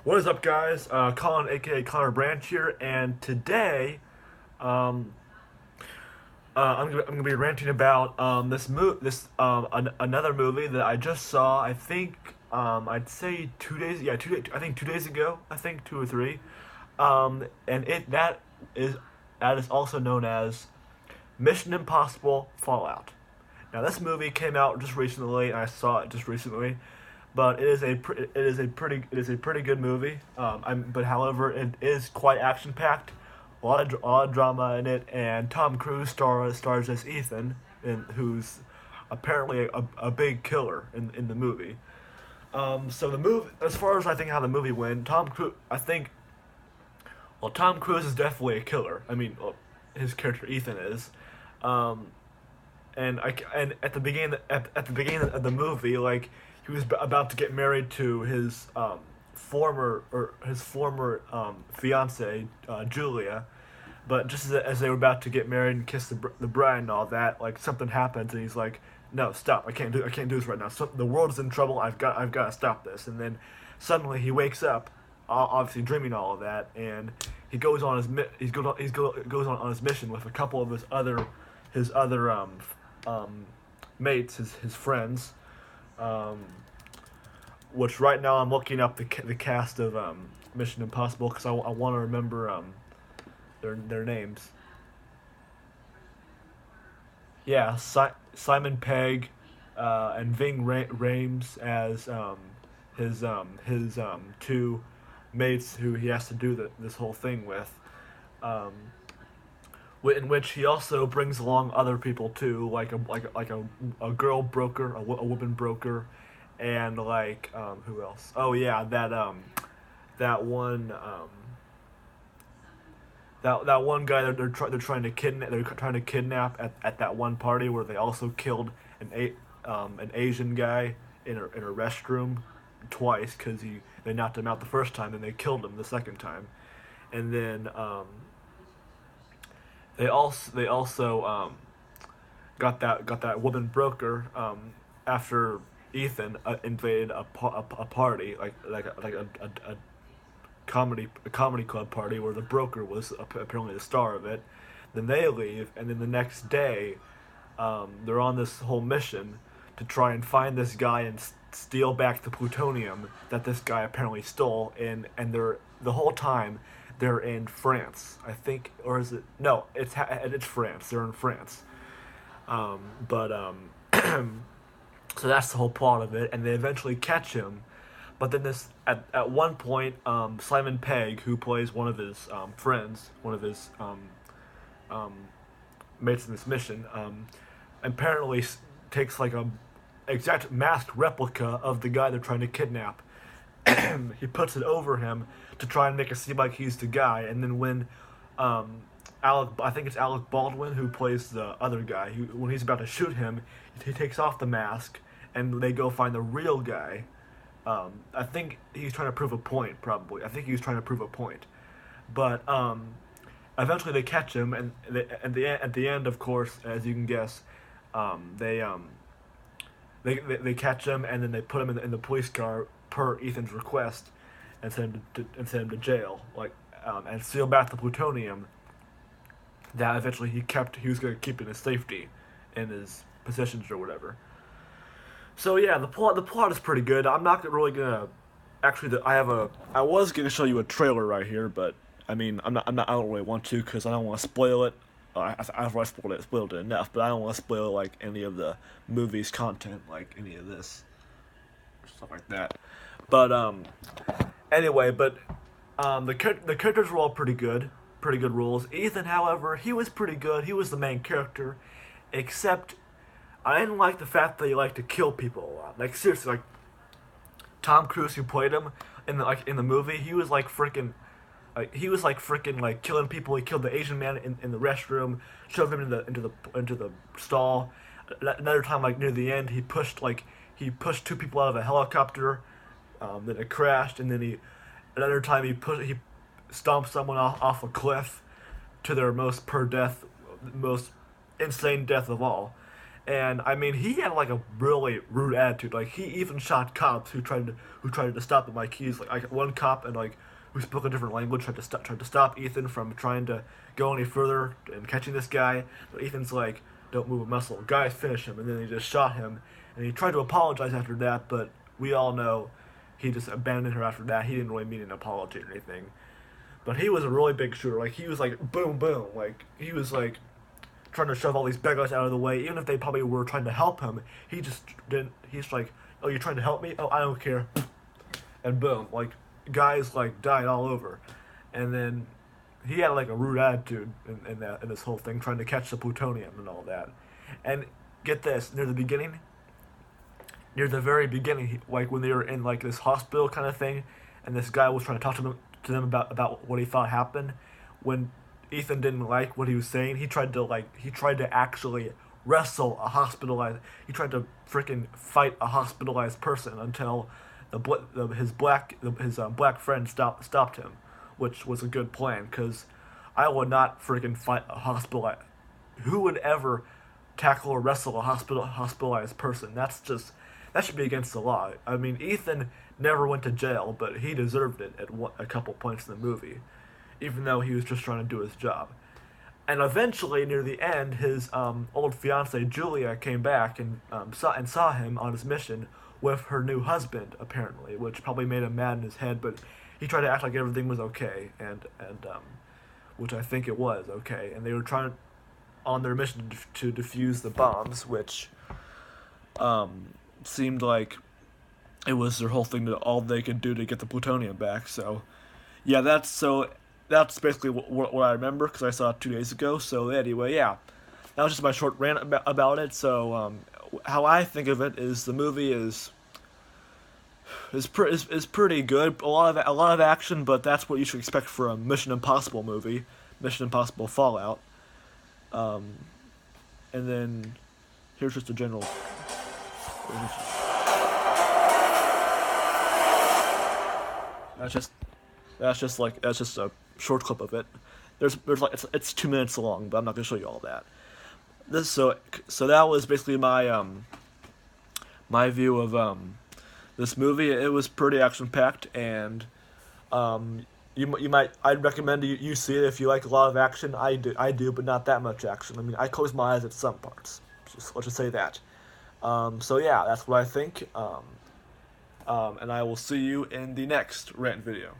What is up, guys? Colin, aka Connor Branch here, and today, um, I'm gonna be ranting about another movie that I just saw. I think I'd say 2 days. Yeah, I think 2 days ago. I think 2 or 3. And is that is also known as Mission Impossible Fallout. Now, this movie came out just recently, and I saw it just recently, but it is a pretty good movie. But however, it is quite action packed, a lot of drama in it, and Tom Cruise stars as Ethan, who's apparently a big killer in the movie. So the movie, as far as I think how the movie went, Tom Cruise is definitely a killer. I mean, well, his character Ethan is. Um, and at the beginning of the movie, like he was about to get married to his former fiance Julia, but just as they were about to get married and kiss the bride and all that, like something happens and he's like, no, stop! I can't do this right now. The world is in trouble. I've got to stop this. And then suddenly he wakes up, obviously dreaming all of that, and he goes on goes on his mission with a couple of his other mates, his friends, um, which right now I'm looking up the cast of Mission Impossible because I want to remember their names. Yeah, Simon Pegg and Rames as his two mates who he has to do this whole thing with. Um, in which he also brings along other people too, like a girl broker, a woman broker, and like who else? Oh yeah, that one that one guy that they're trying to kidnap at that one party where they also killed an Asian guy in a restroom twice because they knocked him out the first time and they killed him the second time, and then they also got that woman broker after Ethan invaded a party like a comedy club party where the broker was apparently the star of it. Then they leave, and then the next day, they're on this whole mission to try and find this guy and steal back the plutonium that this guy apparently stole. And they're the whole time they're in France, I think, or is it? No, it's France. They're in France. But so that's the whole plot of it, and they eventually catch him. But then at one point, Simon Pegg, who plays one of his friends, one of his um, mates in this mission, apparently takes like a exact masked replica of the guy they're trying to kidnap. He puts it over him to try and make it seem like he's the guy, and then when I think it's Alec Baldwin who plays the other guy. When he's about to shoot him, he takes off the mask, and they go find the real guy. I think he's trying to prove a point. Probably, I think he was trying to prove a point, but eventually they catch him, and at the end, of course, as you can guess, they they catch him, and then they put him in the police car per Ethan's request, and send him to jail, and seal back the plutonium that eventually he was going to keep in his safety in his possessions or whatever. So yeah, the plot is pretty good. I'm not really gonna actually. I was gonna show you a trailer right here, but I mean I don't really want to because I don't want to spoil it. I've already spoiled it enough, but I don't want to spoil like any of the movie's content, like any of this stuff like that. But anyway, the characters were all pretty good roles. Ethan, however, he was pretty good. He was the main character, except I didn't like the fact that he liked to kill people a lot. Like seriously, like Tom Cruise, who played him in the movie, he was like freaking. Like killing people. He killed the Asian man in the restroom, shoved him into the stall. Another time, like near the end, he pushed two people out of a helicopter. Then it crashed, and then another time he stomped someone off a cliff to their most insane death of all. And I mean, he had like a really rude attitude. Like he even shot cops who tried to stop him. Like he's like one cop and like who spoke a different language tried to stop Ethan from trying to go any further and catching this guy. But Ethan's like, "Don't move a muscle, guys, finish him." And then he just shot him. And he tried to apologize after that, but we all know he just abandoned her after that. He didn't really mean an apology or anything. But he was a really big shooter. Like he was like boom boom. Like he was like trying to shove all these bad guys out of the way, even if they probably were trying to help him. He just didn't. He's like, "Oh, you're trying to help me? Oh, I don't care." And boom, like guys like died all over. And then he had like a rude attitude in this whole thing, trying to catch the plutonium and all that. And get this, near the very beginning, like when they were in like this hospital kind of thing, and this guy was trying to talk to them about what he thought happened. When Ethan didn't like what he was saying, he tried to actually wrestle a hospitalized. He tried to freaking fight a hospitalized person until his black friend stopped him, which was a good plan because I would not freaking fight a hospitalized. Who would ever tackle or wrestle a hospitalized person? That should be against the law. I mean, Ethan never went to jail, but he deserved it at a couple points in the movie, even though he was just trying to do his job. And eventually, near the end, his old fiancee Julia came back and saw him on his mission with her new husband, apparently, which probably made him mad in his head. But he tried to act like everything was okay, and which I think it was okay. And they were trying on their mission to defuse the bombs, which seemed like it was their whole thing, that all they could do to get the plutonium back. So yeah, that's basically what I remember because I saw it 2 days ago. So anyway, yeah, that was just my short rant about it. So how I think of it is the movie is pretty good. A lot of action, but that's what you should expect for a Mission Impossible movie, Mission Impossible Fallout. And then here's just a general. That's just a short clip of it. There's like it's 2 minutes long, but I'm not gonna show you all that. So that was basically my view of this movie. It was pretty action packed, and I'd recommend you see it if you like a lot of action. I do, but not that much action. I mean, I close my eyes at some parts. Let's just say that. So yeah, that's what I think. And I will see you in the next rant video.